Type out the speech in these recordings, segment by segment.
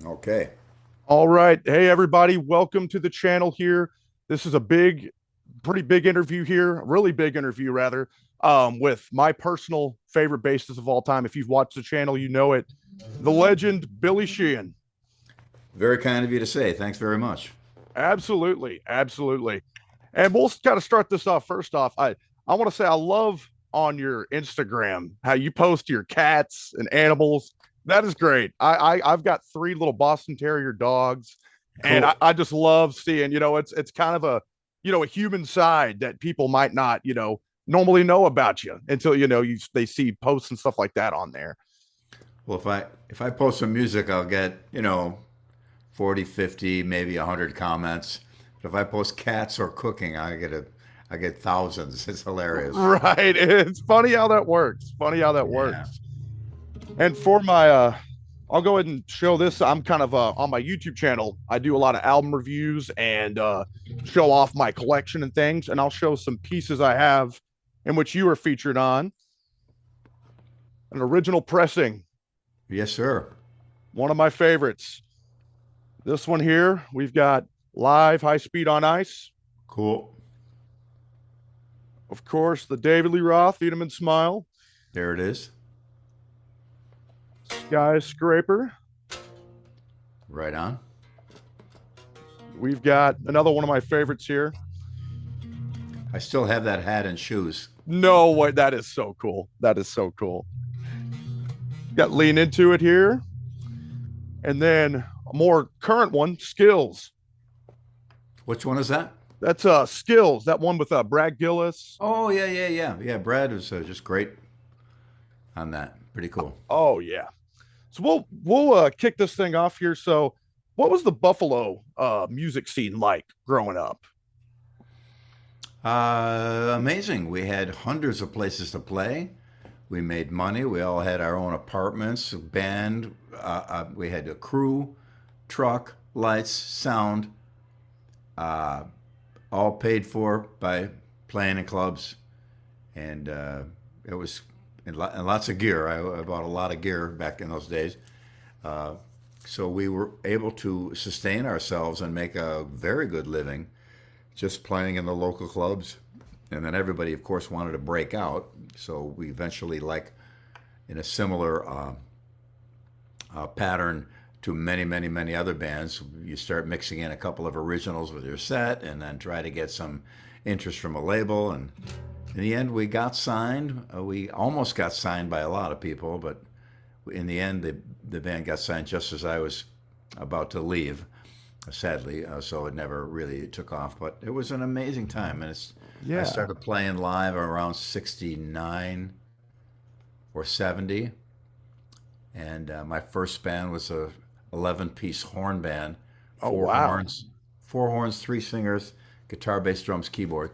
Okay. All right. Hey, everybody. Welcome to the channel here. This is a pretty big interview here, a really big interview, rather, with my personal favorite bassist of all time. If you've watched the channel, you know it. The legend, Billy Sheehan. Very kind of you to say. Thanks very much. Absolutely. Absolutely. And we'll kind of start this off. First off, I want to say I love on your Instagram how you post your cats and animals. That is great. I've got three little Boston Terrier dogs, and I, Cool. I just love seeing, it's kind of a human side that people might not, normally know about you until they see posts and stuff like that on there. Well, if I post some music, I'll get, 40, 50, maybe 100 comments. But if I post cats or cooking, I get thousands. It's hilarious. Right. It's funny how that works. Funny how that Yeah. works. And for my I'll go ahead and show this. I'm kind of on my YouTube channel. I do a lot of album reviews and show off my collection and things. And I'll show some pieces I have in which you are featured on. An original pressing, Yes, sir. one of my favorites. This one here, we've got live high speed on ice. Cool. Of course, the David Lee Roth, Eat 'em and Smile, There it is. Skyscraper. Right on. We've got another one of my favorites here. I still have that hat and shoes. No way. That is so cool. That is so cool. Got Lean Into It here. And then a more current one, Skills. Which one is that? That's Skills, that one with Brad Gillis. Oh, yeah, yeah, yeah. Yeah, Brad was just great on that. Pretty cool. Oh yeah. So we'll kick this thing off here. So what was the Buffalo music scene like growing up? Amazing. We had hundreds of places to play. We made money. We all had our own apartments, band. We had a crew, truck, lights, sound, uh, all paid for by playing in clubs. And it was and lots of gear. I bought a lot of gear back in those days. Uh, so we were able to sustain ourselves and make a very good living just playing in the local clubs. And then everybody, of course, wanted to break out. So we eventually, like in a similar pattern to many, many, many other bands, you start mixing in a couple of originals with your set and then try to get some interest from a label. And in the end, we got signed. We almost got signed by a lot of people, but in the end, the band got signed just as I was about to leave, sadly. So it never really took off, but it was an amazing time. And I Yeah. started playing live around 69 or 70. And my first band was a 11-piece horn band, Oh four wow. horns, four horns, three singers, guitar, bass, drums, keyboard.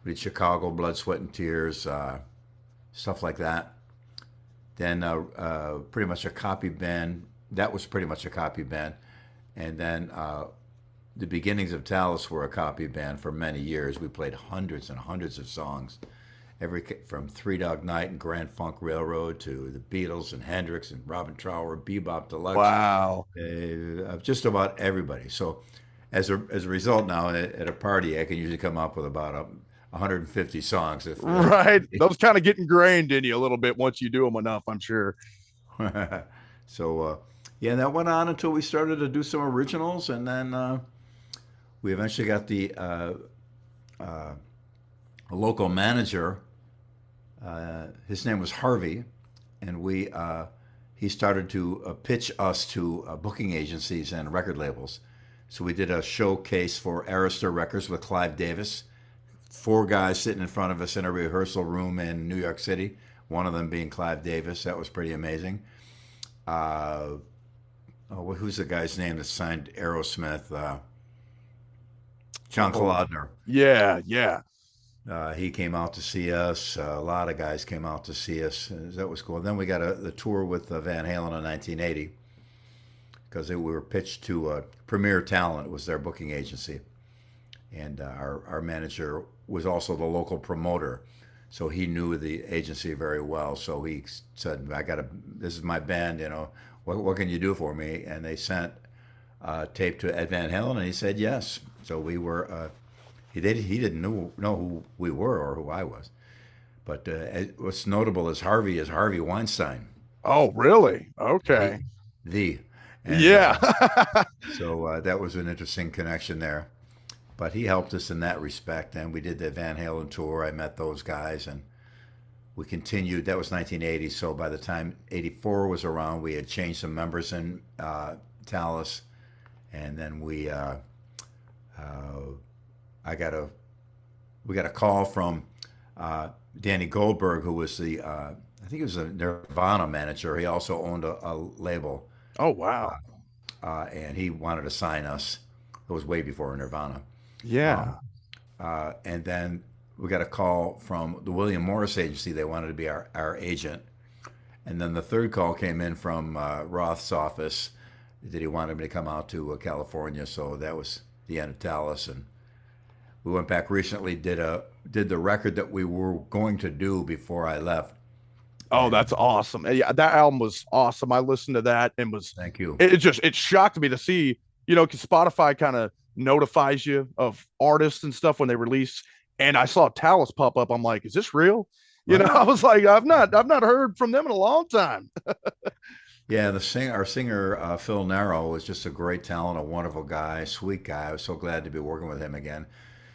We did Chicago, Blood, Sweat, and Tears, stuff like that. Then pretty much a copy band. That was pretty much a copy band. And then the beginnings of Talus were a copy band for many years. We played hundreds and hundreds of songs, from Three Dog Night and Grand Funk Railroad to the Beatles and Hendrix and Robin Trower, Bebop Deluxe, Wow. just about everybody. So as a result, now at a party, I can usually come up with about 150 songs. If Right. Those kind of get ingrained in you a little bit once you do them enough, I'm sure. so yeah, that went on until we started to do some originals, and then we eventually got the a local manager. His name was Harvey, and he started to pitch us to booking agencies and record labels. So we did a showcase for Arista Records with Clive Davis. Four guys sitting in front of us in a rehearsal room in New York City. One of them being Clive Davis. That was pretty amazing. Uh, who's the guy's name that signed Aerosmith? John Oh Kalodner. yeah, yeah. He came out to see us. A lot of guys came out to see us. That was cool. Then we got the tour with Van Halen in 1980 because we were pitched to Premier Talent was their booking agency, and our manager was also the local promoter. So he knew the agency very well. So he said, "I got to. This is my band. What can you do for me?" And they sent tape to Ed Van Halen, and he said yes. So we were. He didn't know who we were or who I was. But what's notable is Harvey Weinstein, Oh, really? the Okay. the, and Yeah. so that was an interesting connection there. But he helped us in that respect, and we did the Van Halen tour. I met those guys, and we continued. That was 1980. So by the time '84 was around, we had changed some members in Talus, and then uh, I got a we got a call from Danny Goldberg, who was I think he was a Nirvana manager. He also owned a label, Oh, wow. and he wanted to sign us. It was way before Nirvana. Um, Yeah. and then we got a call from the William Morris agency. They wanted to be our agent. And then the third call came in from Roth's office that he wanted me to come out to California. So that was the end of Talus. And we went back recently, did the record that we were going to do before I left. Oh, And that's awesome. And yeah, that album was awesome. I listened to that and was thank you. it shocked me to see, because Spotify kind of notifies you of artists and stuff when they release. And I saw Talus pop up. I'm like, is this real? Right. I was like, I've not heard from them in a long time. Yeah, our singer Phil Narrow was just a great talent, a wonderful guy, sweet guy. I was so glad to be working with him again.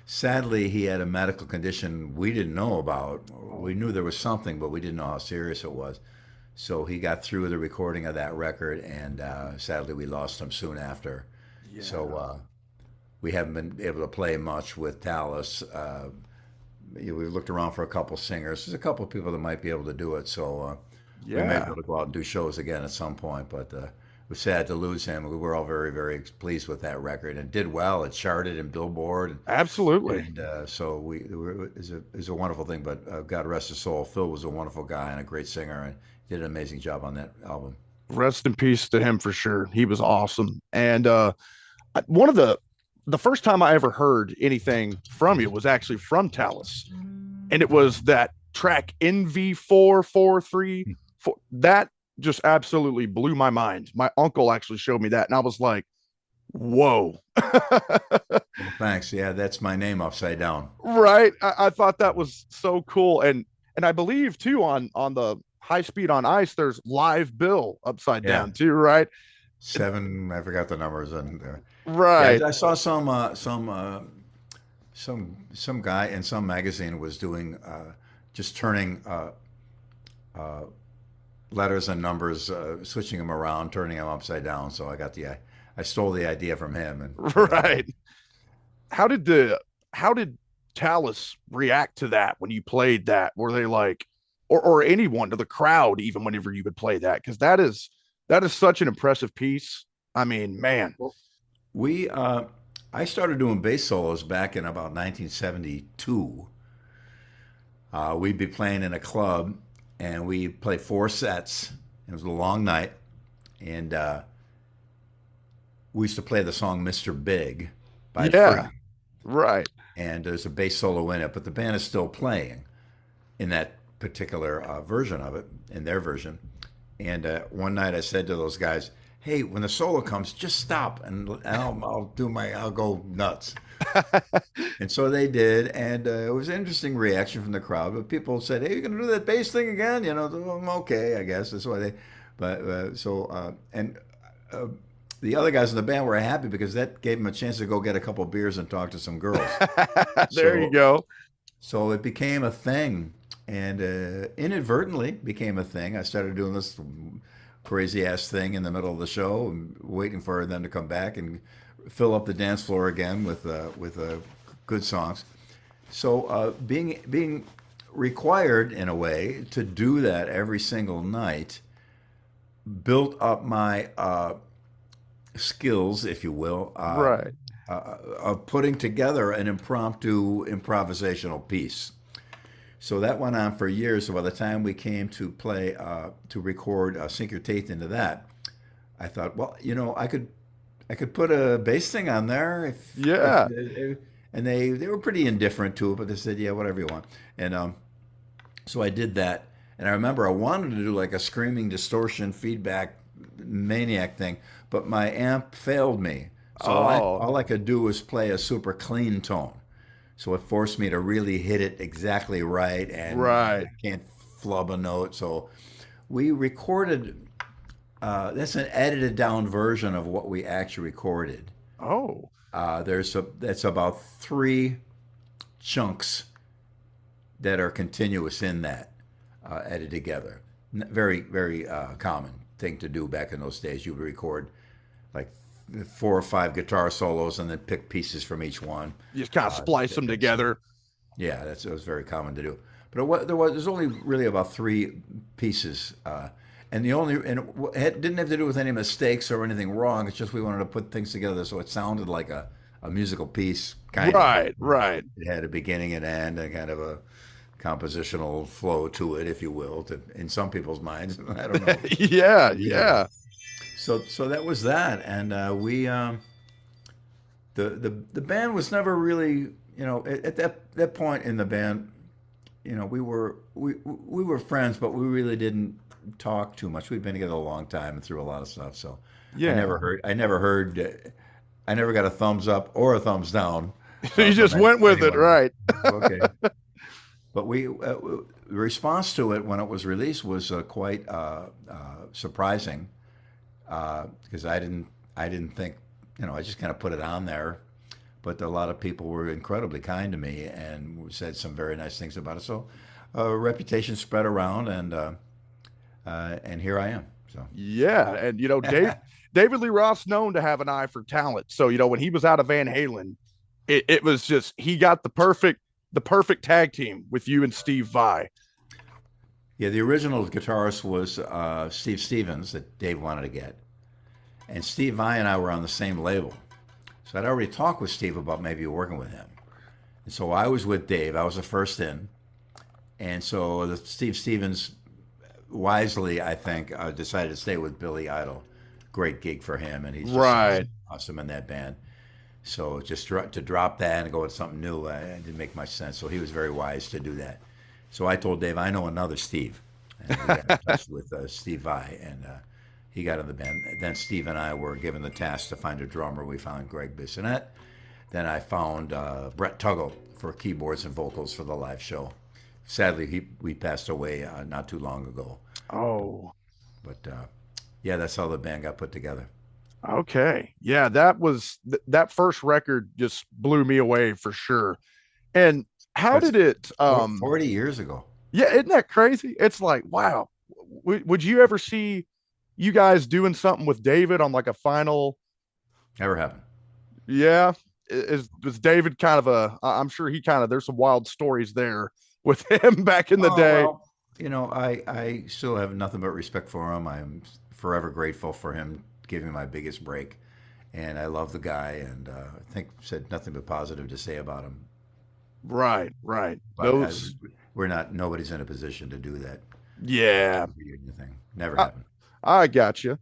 Sadly, he had a medical condition we didn't know about. We knew there was something, but we didn't know how serious it was. So he got through the recording of that record, and sadly, we lost him soon after. So Yeah. we haven't been able to play much with Talus. We've looked around for a couple singers. There's a couple of people that might be able to do it. So we may be Yeah. able to go out and do shows again at some point. But we're sad to lose him. We were all very, very pleased with that record and did well. It charted in Billboard, Absolutely. and so is a wonderful thing. But God rest his soul. Phil was a wonderful guy and a great singer, and did an amazing job on that album. Rest in peace to him for sure. He was awesome. And one of the first time I ever heard anything from you was actually from Talus, and it was that track NV4434. That just absolutely blew my mind. My uncle actually showed me that, and I was like, "Whoa!" Well, thanks. Yeah, that's my name upside down. Right? I thought that was so cool, and I believe too on the High Speed on Ice, there's Live Bill upside Yeah, down too, right? seven. I forgot the numbers, and yeah, Right. I saw some guy in some magazine was doing just turning uh, letters and numbers, switching them around, turning them upside down. So I stole the idea from him and put it on there. Right. How did Talus react to that when you played that? Were they like, or anyone to the crowd even whenever you would play that? Because that is such an impressive piece. I mean, man. Well, we I started doing bass solos back in about 1972. We'd be playing in a club, and we play four sets. It was a long night, and we used to play the song "Mr. Big" by Yeah. Free, Right. and there's a bass solo in it, but the band is still playing in that particular version of it, in their version. And one night I said to those guys, "Hey, when the solo comes, just stop, and I'll go nuts." And so they did, and it was an interesting reaction from the crowd. But people said, "Hey, you're going to do that bass thing again?" Okay, I guess that's why they. But and uh, the other guys in the band were happy because that gave them a chance to go get a couple beers and talk to some girls. There you So go. so it became a thing, and inadvertently became a thing. I started doing this crazy ass thing in the middle of the show, and waiting for them to come back and fill up the dance floor again with good songs. So being required in a way to do that every single night built up my skills, if you will, Right. of putting together an impromptu improvisational piece. So that went on for years. So by the time we came to play, to record, Sink Your Teeth into that, I thought, well, I could put a bass thing on there if Yeah. and they were pretty indifferent to it, but they said, yeah, whatever you want. And So I did that, and I remember I wanted to do like a screaming distortion feedback maniac thing, but my amp failed me. So Oh, all I could do was play a super clean tone. So it forced me to really hit it exactly right, and right. I can't flub a note. So we recorded. That's an edited down version of what we actually recorded. Oh, That's about three chunks that are continuous in that edited together. Very very common thing to do back in those days. You would record like four or five guitar solos and then pick pieces from each one. you just kind of splice them That's together. Yeah, it was very common to do. But there's only really about three pieces, and it didn't have to do with any mistakes or anything wrong. It's just we wanted to put things together so it sounded like a musical piece, kind of. Right, right. It had a beginning and end, and kind of a compositional flow to it, if you will, in some people's minds. I don't know. Yeah, Yeah. yeah. So that was that, and we the band was never really, at that point in the band, we were friends, but we really didn't talk too much. We've been together a long time and through a lot of stuff. So Yeah. I never got a thumbs up or a thumbs down You from just went with it, anyone. right? Okay, but the response to it when it was released was quite surprising, because I didn't think, I just kind of put it on there, but a lot of people were incredibly kind to me and said some very nice things about it. So reputation spread around, and here I am. So Yeah, and David Lee Roth's known to have an eye for talent. So when he was out of Van Halen, it was just he got the perfect tag team with you and Steve Vai. yeah, the original guitarist was Steve Stevens that Dave wanted to get, and Steve Vai and I were on the same label. So I'd already talked with Steve about maybe working with him. And so I was with Dave. I was the first in. And so Steve Stevens wisely, I think, decided to stay with Billy Idol. Great gig for him, and he's just Right. awesome in that band. So just to drop that and go with something new, it didn't make much sense. So he was very wise to do that. So I told Dave, I know another Steve. And we got in touch with Steve Vai, and he got in the band. Then Steve and I were given the task to find a drummer. We found Greg Bissonette. Then I found Brett Tuggle for keyboards and vocals for the live show. Sadly, we passed away not too long ago. Oh, But yeah, that's how the band got put together. okay. Yeah, that first record just blew me away for sure. And how That's did it 40 years ago. yeah, isn't that crazy? It's like, wow. Would you ever see you guys doing something with David on like a final? Never happened. Yeah. Was David kind of I'm sure he kind of, there's some wild stories there with him back in the Oh, day. well, I still have nothing but respect for him. I'm forever grateful for him giving me my biggest break. And I love the guy, and I think said nothing but positive to say about him. Right, right. But Those, nobody's in a position to do that yeah, reunion thing. Never I, happened. I got you.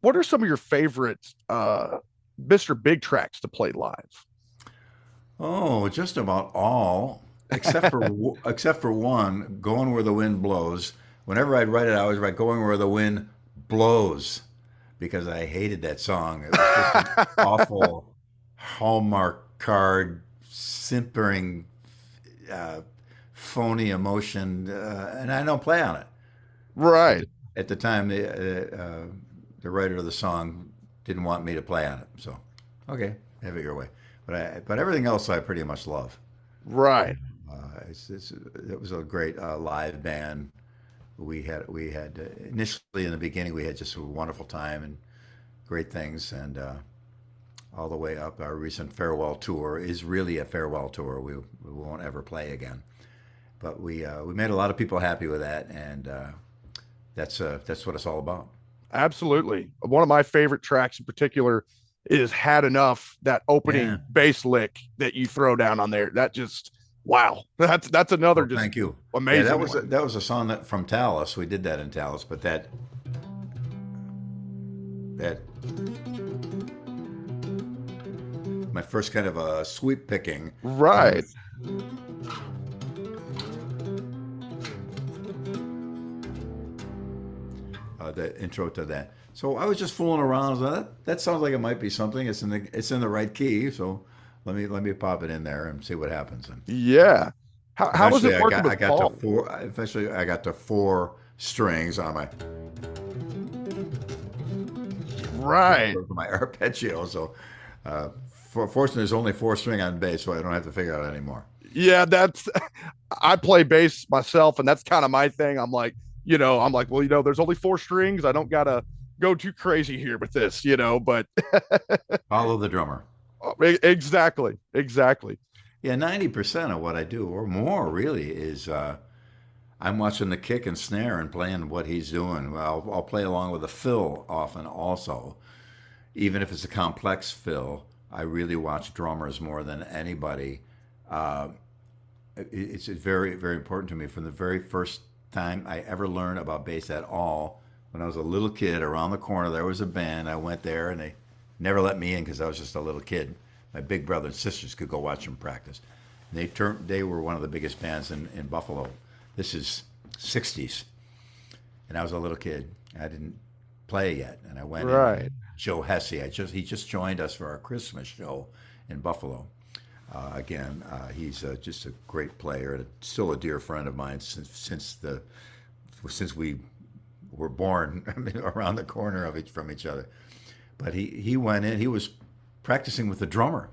What are some of your favorite Mr. Big tracks to play live? Oh, just about all, except for one, "Going Where the Wind Blows." Whenever I'd write it, I always write "Going Where the Wind Blows" because I hated that song. It was just an awful Hallmark card, simpering, uh, phony emotion, and I don't play on it. Right, At the time, the writer of the song didn't want me to play on it, so okay, have it your way. But everything else I pretty much love. right. It was a great live band. We had initially in the beginning we had just a wonderful time and great things, and all the way up. Our recent farewell tour is really a farewell tour. We won't ever play again, but we made a lot of people happy with that, and that's what it's all about. Absolutely. One of my favorite tracks in particular is Had Enough, that Yeah. opening bass lick that you throw down on there. That just wow. That's another Well, just thank you. Yeah, amazing one. that was a song from Tallis. We did that in Tallis, but that my first kind of a sweep picking. Right. the intro to that. So I was just fooling around. So that sounds like it might be something. It's in the right key. So let me pop it in there and see what happens. And Yeah. How was it eventually, I working got with I got to Paul? four. Eventually, I got to four strings on my Right. for my arpeggio. So, fortunately, there's only four string on bass, so I don't have to figure it out anymore. Yeah, that's I play bass myself, and that's kind of my thing. I'm like, well, there's only four strings. I don't gotta go too crazy here with this, but Follow the drummer. exactly, exactly. Yeah, 90% of what I do, or more, really, is I'm watching the kick and snare and playing what he's doing. I'll play along with a fill often, also, even if it's a complex fill. I really watch drummers more than anybody. Uh, it's very, very important to me. From the very first time I ever learned about bass at all, when I was a little kid, around the corner there was a band. I went there and they never let me in because I was just a little kid. My big brother and sisters could go watch them practice. And they were one of the biggest bands in Buffalo. This is '60s, and I was a little kid. I didn't play yet, and I went in. Right. Joe Hesse, he just joined us for our Christmas show in Buffalo. Again, he's just a great player and still a dear friend of mine since we were born. I mean, around the corner from each other. But he went in. He was practicing with the drummer,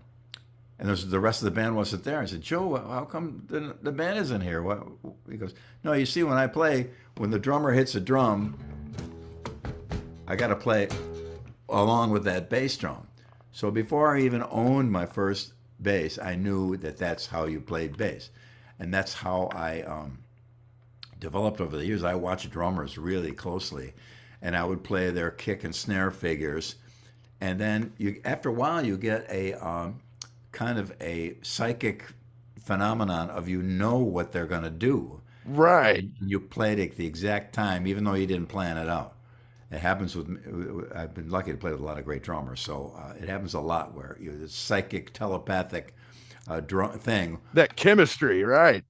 and the rest of the band wasn't there. I said, Joe, how come the band isn't here? What? He goes, no, you see, when I play, when the drummer hits a drum, I got to play along with that bass drum. So before I even owned my first bass, I knew that that's how you played bass, and that's how I developed over the years. I watched drummers really closely, and I would play their kick and snare figures, and then after a while, you get a kind of a psychic phenomenon of what they're going to do. Right. And you play it at the exact time, even though you didn't plan it out. It happens with me. I've been lucky to play with a lot of great drummers, so it happens a lot where this psychic, telepathic thing, That chemistry, right?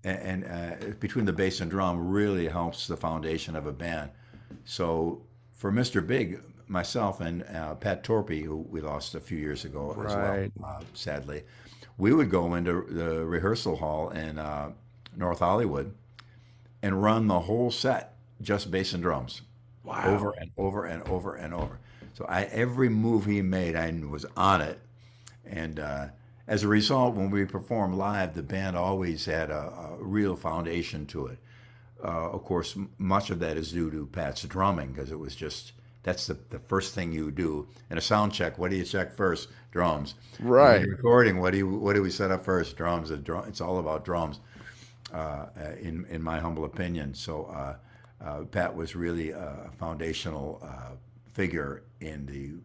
and between the bass and drum really helps the foundation of a band. So for Mr. Big, myself and Pat Torpy, who we lost a few years ago as well, Right. sadly, we would go into the rehearsal hall in North Hollywood and run the whole set just bass and drums over Wow. and over and over and over. So every move he made, I was on it. And as a result, when we performed live, the band always had a real foundation to it. Of course, much of that is due to Pat's drumming because it was just that's the first thing you do in a sound check. What do you check first? Drums. And when Right. you're recording, what do we set up first? Drums. It's all about drums, in my humble opinion. So Pat was really a foundational figure in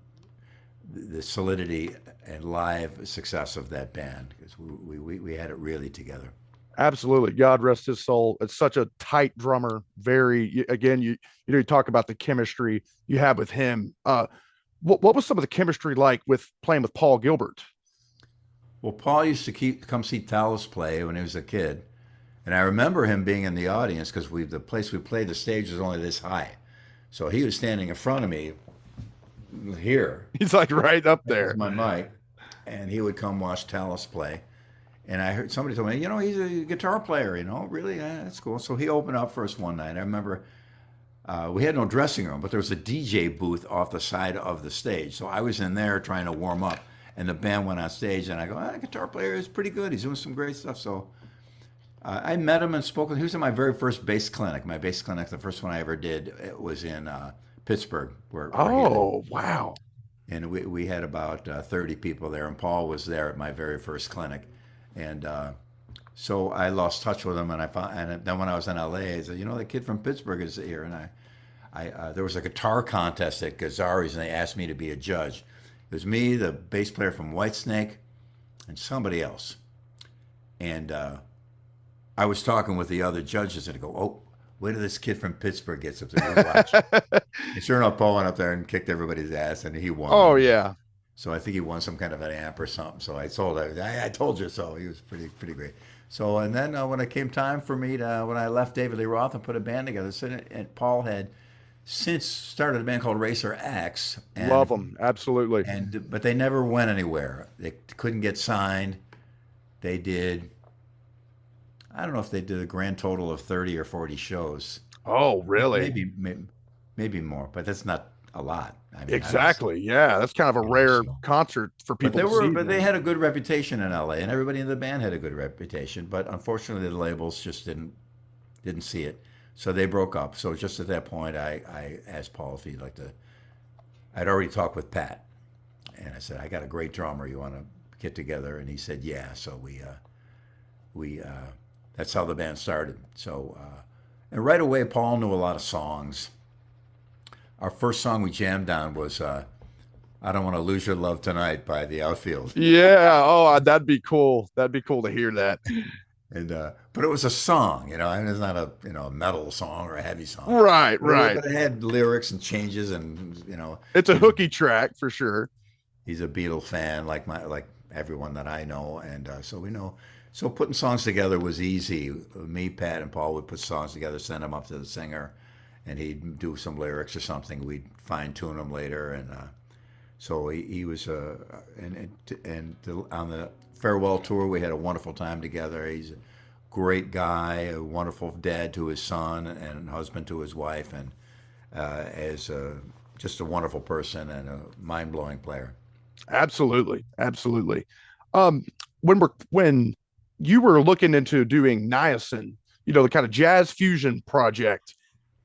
the solidity and live success of that band because we had it really together. Absolutely. God rest his soul. It's such a tight drummer. Again, you talk about the chemistry you have with him. What was some of the chemistry like with playing with Paul Gilbert? Well, Paul used to come see Tallis play when he was a kid, and I remember him being in the audience because the place we played, the stage was only this high, so he was standing in front of me here. He's like right up That was there. my mic, and he would come watch Tallis play. And I heard somebody told me, he's a guitar player. Really, that's cool. So he opened up for us one night. I remember we had no dressing room, but there was a DJ booth off the side of the stage. So I was in there trying to warm up, and the band went on stage, and I go, the guitar player is pretty good. He's doing some great stuff. So I met him and spoke with him. He was in my very first bass clinic. My bass clinic, the first one I ever did, it was in Pittsburgh, where he lived. Oh, wow. And we had about 30 people there, and Paul was there at my very first clinic. And so I lost touch with him, and then when I was in LA, I said, the kid from Pittsburgh is here, and there was a guitar contest at Gazzari's, and they asked me to be a judge. It was me, the bass player from Whitesnake, and somebody else. And I was talking with the other judges, and I go, oh, wait till this kid from Pittsburgh gets up there, you watch. And sure enough, Paul went up there and kicked everybody's ass, and he Oh, won. yeah. So I think he won some kind of an amp or something. So I told him, I told you so. He was pretty great. So and then when it came time for me when I left David Lee Roth and put a band together, and Paul had since started a band called Racer X, Love them. Absolutely. but they never went anywhere. They couldn't get signed. They did, I don't know if they did a grand total of 30 or 40 shows. Oh, really? Maybe more, but that's not a lot. I mean, obviously, Exactly. Yeah, that's kind of a rare so. concert for people to see, But they man. had a good reputation in LA, and everybody in the band had a good reputation. But unfortunately, the labels just didn't see it, so they broke up. So just at that point, I asked Paul if he'd like to. I'd already talked with Pat, and I said, I got a great drummer. You want to get together? And he said, yeah. So we that's how the band started. So and right away, Paul knew a lot of songs. Our first song we jammed on was "I Don't Want to Lose Your Love Tonight" by the Outfield. Yeah. Oh, that'd be cool. That'd be cool to hear that. And but it was a song, you know. I mean, it's not a a metal song or a heavy song, Right, right. but it had lyrics and changes, and It's a he's hooky track for sure. he's a Beatle fan like everyone that I know, and so we know. So putting songs together was easy. Me, Pat, and Paul would put songs together, send them up to the singer, and he'd do some lyrics or something. We'd fine tune them later, and so he was on the farewell tour, we had a wonderful time together. He's a great guy, a wonderful dad to his son, and husband to his wife, and as just a wonderful person and a mind blowing player. Absolutely. Absolutely. Um, when you were looking into doing niacin, the kind of jazz fusion project,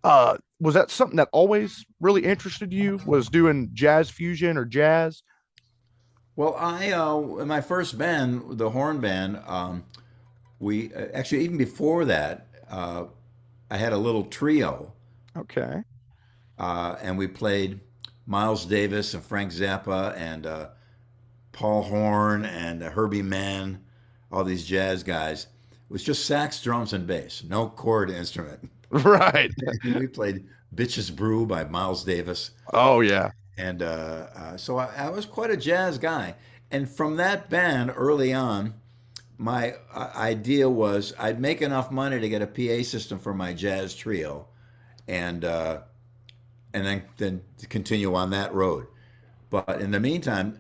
was that something that always really interested you? Was doing jazz fusion or jazz? Well, I in my first band, the horn band, we actually even before that, I had a little trio, Okay. and we played Miles Davis and Frank Zappa and Paul Horn and Herbie Mann, all these jazz guys. It was just sax, drums, and bass, no chord instrument. Right. We played "Bitches Brew" by Miles Davis, Oh yeah. and so I was quite a jazz guy. And from that band early on, my idea was I'd make enough money to get a PA system for my jazz trio, and then to continue on that road. But in the meantime,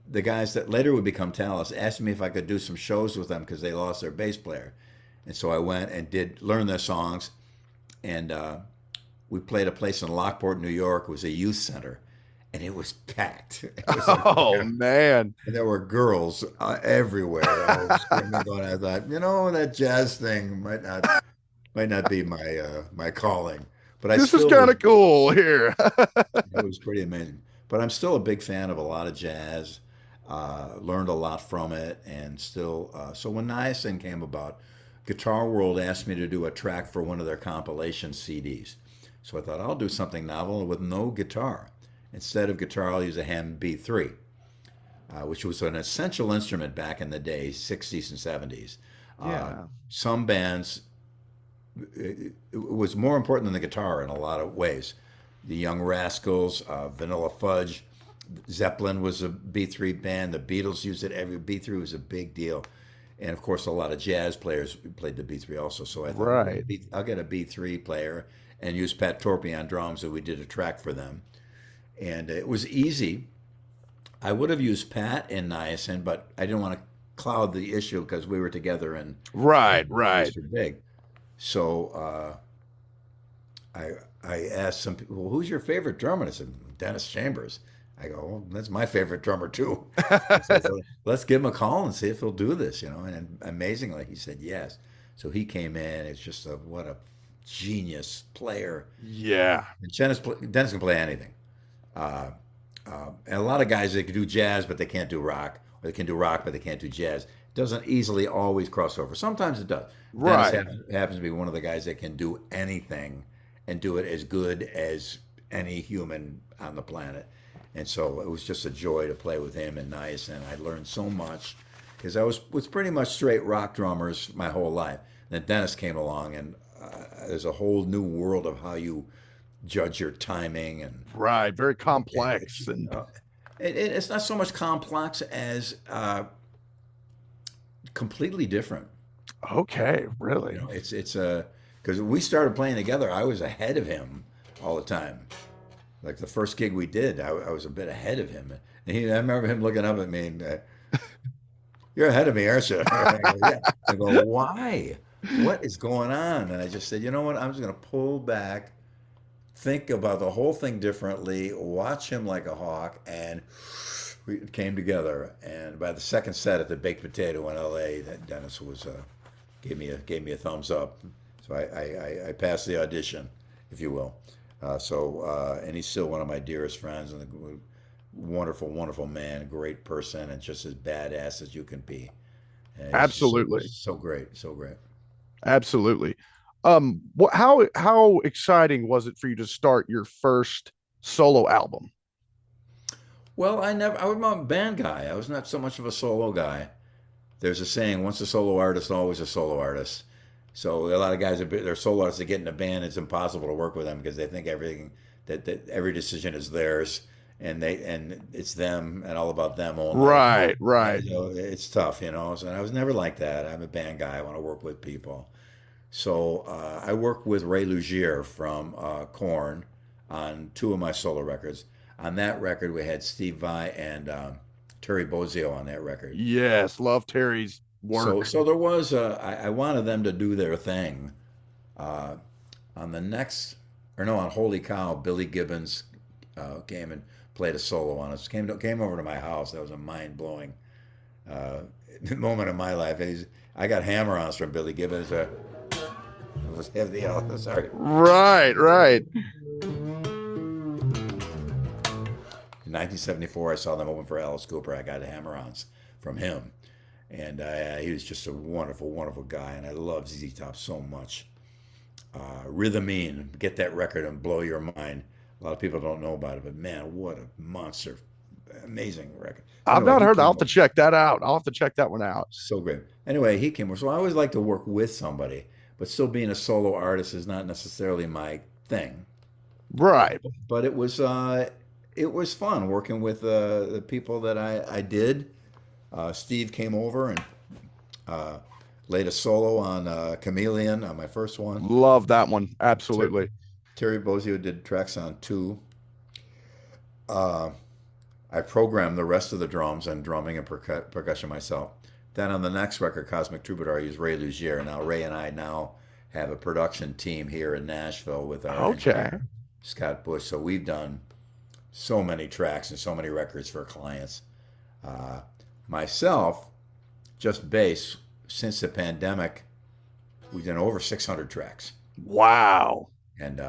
the guys that later would become Talus asked me if I could do some shows with them because they lost their bass player, and so I went and did learn their songs, and we played a place in Lockport, New York. It was a youth center, and it was packed. It was Oh man. and there were girls everywhere, all screaming, going. I thought, that jazz thing might not be my calling, but I This is still kind was. of cool here. It was pretty amazing. But I'm still a big fan of a lot of jazz. Learned a lot from it, and still. So when Niacin came about, Guitar World asked me to do a track for one of their compilation CDs. So I thought I'll do something novel with no guitar. Instead of guitar, I'll use a Hammond B3, which was an essential instrument back in the day, 60s and 70s. Uh, Yeah. some bands, it was more important than the guitar in a lot of ways. The Young Rascals, Vanilla Fudge, Zeppelin was a B3 band. The Beatles used it. Every B3 was a big deal, and of course, a lot of jazz players played the B3 also. So I thought Right. I'll get a B3 player and use Pat Torpey on drums, and we did a track for them, and it was easy. I would have used Pat in Niacin, but I didn't want to cloud the issue because we were together Right. and Right. Mr. Big. So I asked some people, well, who's your favorite drummer? And I said, Dennis Chambers. I go, well, that's my favorite drummer too. So let's give him a call and see if he'll do this. And amazingly, he said yes. So he came in. It's just what a genius player. Yeah. And Dennis can play anything. Uh, and a lot of guys, they can do jazz, but they can't do rock, or they can do rock, but they can't do jazz. It doesn't easily always cross over. Sometimes it does. Dennis Right. happens to be one of the guys that can do anything and do it as good as any human on the planet. And so it was just a joy to play with him and Niacin. I learned so much because I was pretty much straight rock drummers my whole life. Then Dennis came along, and there's a whole new world of how you judge your timing, and Right. Very it's, complex and it's not so much complex as completely different. okay. Really. It's because we started playing together. I was ahead of him all the time. Like the first gig we did, I was a bit ahead of him. And I remember him looking up at me and, "You're ahead of me, aren't you?" I go, "Yeah." I go, "Why? What is going on?" And I just said, "You know what? I'm just going to pull back, think about the whole thing differently, watch him like a hawk." And we came together. And by the second set at the Baked Potato in L.A., that Dennis was gave me a thumbs up. So I passed the audition, if you will. And he's still one of my dearest friends and a wonderful, wonderful man, great person, and just as badass as you can be. And he's just so, Absolutely. so great, so great. Absolutely. How exciting was it for you to start your first solo album? Well, I was a band guy. I was not so much of a solo guy. There's a saying, once a solo artist, always a solo artist. So a lot of guys, they're solo artists that get in a band. It's impossible to work with them because they think everything that every decision is theirs, and it's them and all about them only. Right, right. It's tough, So I was never like that. I'm a band guy. I want to work with people. So I worked with Ray Lugier from Korn on two of my solo records. On that record, we had Steve Vai and Terry Bozzio on that record. Yes, love Terry's So, work. so there was I wanted them to do their thing. Uh, on the next, or no, on Holy Cow, Billy Gibbons came and played a solo on us. Came over to my house. That was a mind blowing uh, moment of my life. I got hammer-ons from Billy Gibbons. It was heavy. Sorry. Right, right. In 1974, I saw them open for Alice Cooper. I got hammer-ons from him, and he was just a wonderful, wonderful guy. And I love ZZ Top so much. Rhythmine, get that record and blow your mind. A lot of people don't know about it, but man, what a monster, amazing record. So I've anyway, not he heard. I'll came have to over. check that out. I'll have to check that one out. So great. Anyway, he came over. So I always like to work with somebody, but still being a solo artist is not necessarily my thing. Right. But it was fun working with the people that I did. Steve came over and uh, laid a solo on Chameleon on my first one. Love that one. Ter- Absolutely. Terry Bozzio did tracks on two. Uh, I programmed the rest of the drums and drumming and percussion myself. Then on the next record, Cosmic Troubadour, I used Ray Lugier. Now Ray and I now have a production team here in Nashville with our Okay. engineer Scott Bush. So we've done so many tracks and so many records for clients. Uh, Myself, just bass, since the pandemic, we've done over 600 tracks. Wow. And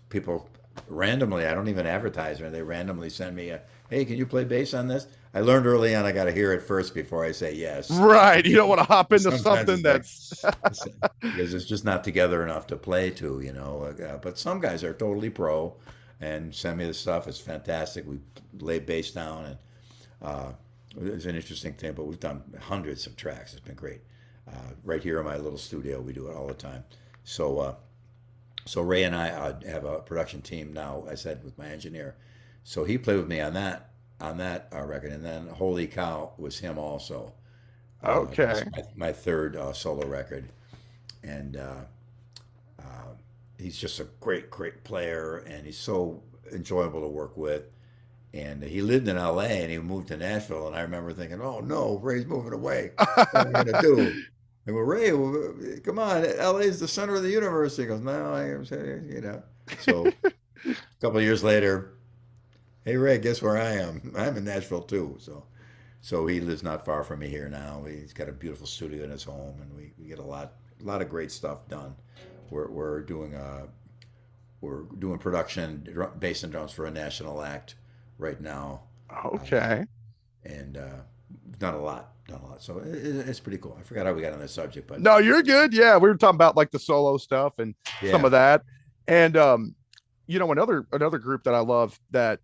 people randomly, I don't even advertise, or they randomly send me "Hey, can you play bass on this?" I learned early on I got to hear it first before I say yes. Right. You don't want to hop into Sometimes something it's like, that's it's- because it's just not together enough to play to. But some guys are totally pro and send me the stuff. It's fantastic. We lay bass down, and uh, it's an interesting thing, but we've done hundreds of tracks. It's been great. Right here in my little studio, we do it all the time. So Ray and I have a production team now. I said with my engineer, so he played with me on that record, and then Holy Cow was him also. That's okay. my third solo record, and uh, he's just a great, great player, and he's so enjoyable to work with. And he lived in L.A. and he moved to Nashville, and I remember thinking, "Oh no, Ray's moving away. What am I gonna do?" I go, "Ray, well, come on, L.A. is the center of the universe." He goes, "No, I am saying." So a couple of years later, "Hey Ray, guess where I am? I'm in Nashville too." So he lives not far from me here now. He's got a beautiful studio in his home, and we get a lot of great stuff done. We're doing production, bass and drums for a national act right now, uh, Okay. and we've done a lot. So it's pretty cool. I forgot how we got on this subject, but No, you're good. Yeah, we were talking about like the solo stuff and some yeah, of that. And another group that I love, that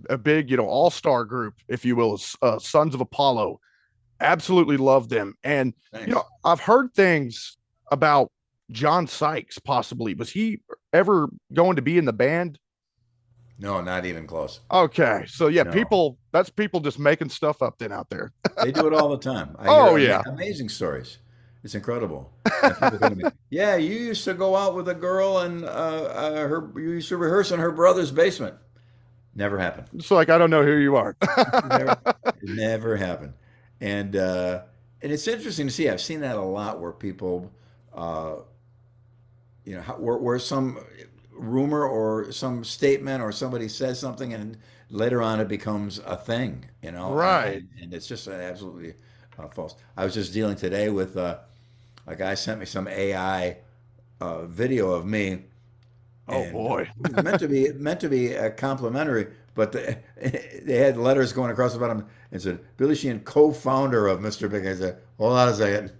a big, all-star group, if you will, is Sons of Apollo. Absolutely love them. And thanks. I've heard things about John Sykes possibly. Was he ever going to be in the band? No, not even close. Okay. So yeah, No, that's people just making stuff up then out there. they do it all the time. I hear Oh yeah. amazing stories. It's incredible. And people come to me, yeah, you used to go out with a girl and you used to rehearse in her brother's basement. Never happened. It's like I don't know who you are. Never, it never happened. And it's interesting to see. I've seen that a lot where people, uh, where some rumor or some statement or somebody says something and later on it becomes a thing, Right. and it's just absolutely false. I was just dealing today with a guy sent me some AI video of me, Oh and boy. it was meant to be complimentary, but they had letters going across the bottom and said Billy Sheehan, co-founder of Mr. Big. I said, hold on a second,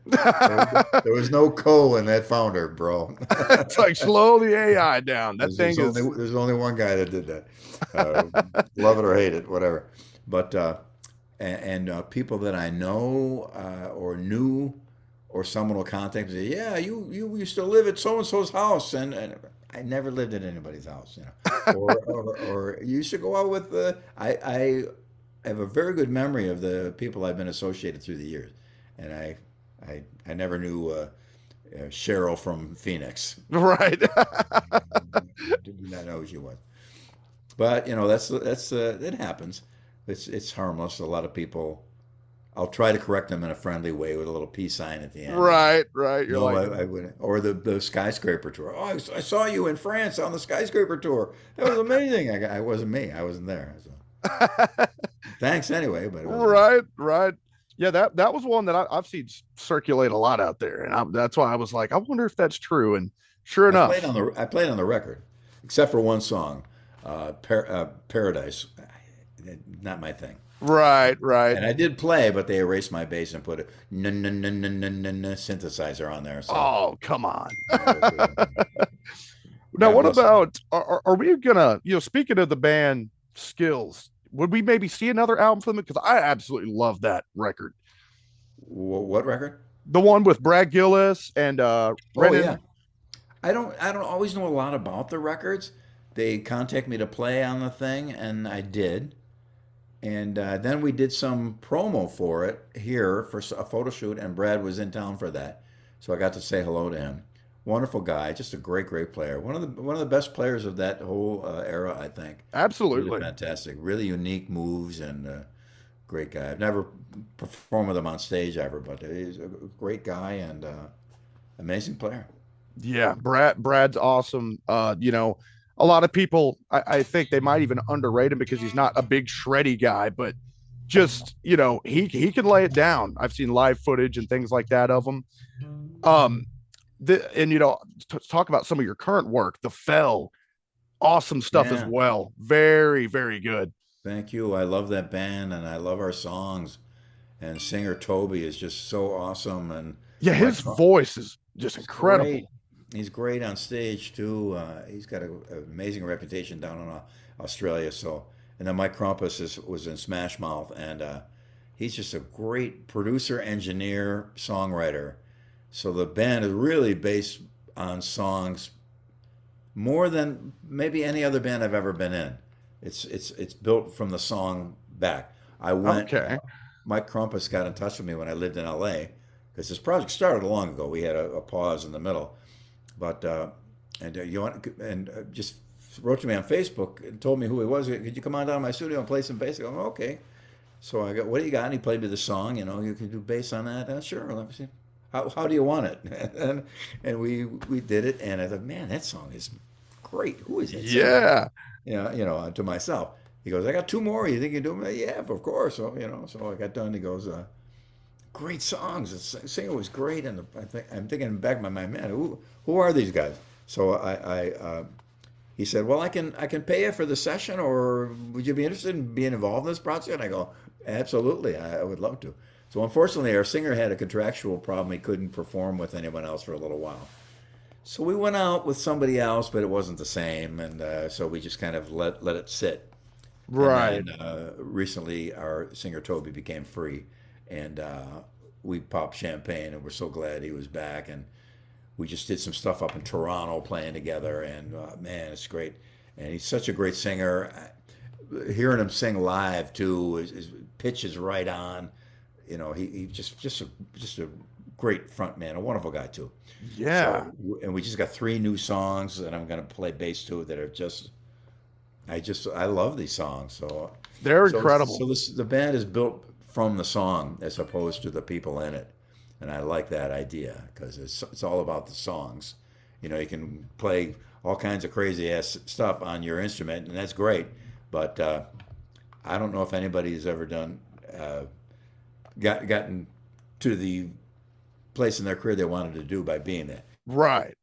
there was no co in that founder, bro. It's like slow the AI down. That There's, thing there's only is there's only one guy that did that. Uh, Love it or hate it, whatever. But people that I know or knew, or someone will contact me and say, "Yeah, you used to live at so and so's house," and I never lived at anybody's house, or you used to go out with. I have a very good memory of the people I've been associated through the years, and I never knew Cheryl from Phoenix. right. Did not know who she was. But that's it happens. It's harmless. A lot of people. I'll try to correct them in a friendly way with a little peace sign at the end. Right, right. You're No, like, I wouldn't. Or the skyscraper tour. Oh, I saw you in France on the skyscraper tour. That was amazing. I wasn't me. I wasn't there. So thanks anyway, but it wasn't me. right, right. Yeah, that was one that I've seen circulate a lot out there, and that's why I was like, I wonder if that's true. And sure enough, I played on the record, except for one song, Paradise. Not my thing. right, right. And I did play, but they erased my bass and put a synthesizer on there. So Oh, come on. yeah, Now, God what bless them. about are we gonna, speaking of the band skills, would we maybe see another album from them? Because I absolutely love that record. What record? The one with Brad Gillis and Oh yeah. Renan. I don't always know a lot about the records. They contact me to play on the thing, and I did. And then we did some promo for it here for a photo shoot, and Brad was in town for that, so I got to say hello to him. Wonderful guy, just a great player. One of the best players of that whole era, I think. Really Absolutely. fantastic, really unique moves, and great guy. I've never performed with him on stage ever, but he's a great guy and amazing player. Yeah, Brad's awesome. A lot of people I think they might even underrate him because he's not a big shreddy guy, but just, he can lay it down. I've seen live footage and things like that of him. Um and talk about some of your current work, the Fell, awesome stuff as Yeah, well. Very, very good. thank you. I love that band, and I love our songs. And singer Toby is just so awesome, and Yeah, Mike his voice is just is great. incredible. He's great on stage too. He's got an amazing reputation down in Australia. So, and then Mike Crumpus was in Smash Mouth, and he's just a great producer, engineer, songwriter. So the band is really based on songs more than maybe any other band I've ever been in. It's built from the song back. I went. Okay. Mike Crumpus got in touch with me when I lived in LA because this project started long ago. We had a pause in the middle, but you want and just wrote to me on Facebook and told me who he was. Could you come on down to my studio and play some bass? I go, okay. So I go, what do you got? And he played me the song. You can do bass on that. Sure. Let me see. How do you want it? and we did it. And I thought, man, that song is great. Who is that singer? Yeah. To myself. He goes, I got two more. You think you can do them? Yeah, of course. So, so I got done. He goes, great songs. The singer was great. And I'm thinking in the back of my mind, man, who are these guys? So he said, well, I can pay you for the session, or would you be interested in being involved in this project? And I go, absolutely. I would love to. So unfortunately, our singer had a contractual problem. He couldn't perform with anyone else for a little while. So we went out with somebody else, but it wasn't the same. And so we just kind of let it sit. And Right. then recently, our singer Toby became free, and we popped champagne, and we're so glad he was back. And we just did some stuff up in Toronto playing together, and man, it's great. And he's such a great singer. Hearing him sing live too, his pitch is right on. He just a great front man, a wonderful guy too. Yeah, So, and we just got 3 new songs that I'm going to play bass to that are I love these songs. So, they're so incredible. the band is built from the song as opposed to the people in it, and I like that idea because it's all about the songs. You can play all kinds of crazy ass stuff on your instrument, and that's great. But I don't know if anybody's ever done gotten to the place in their career they wanted to do by being that. Right.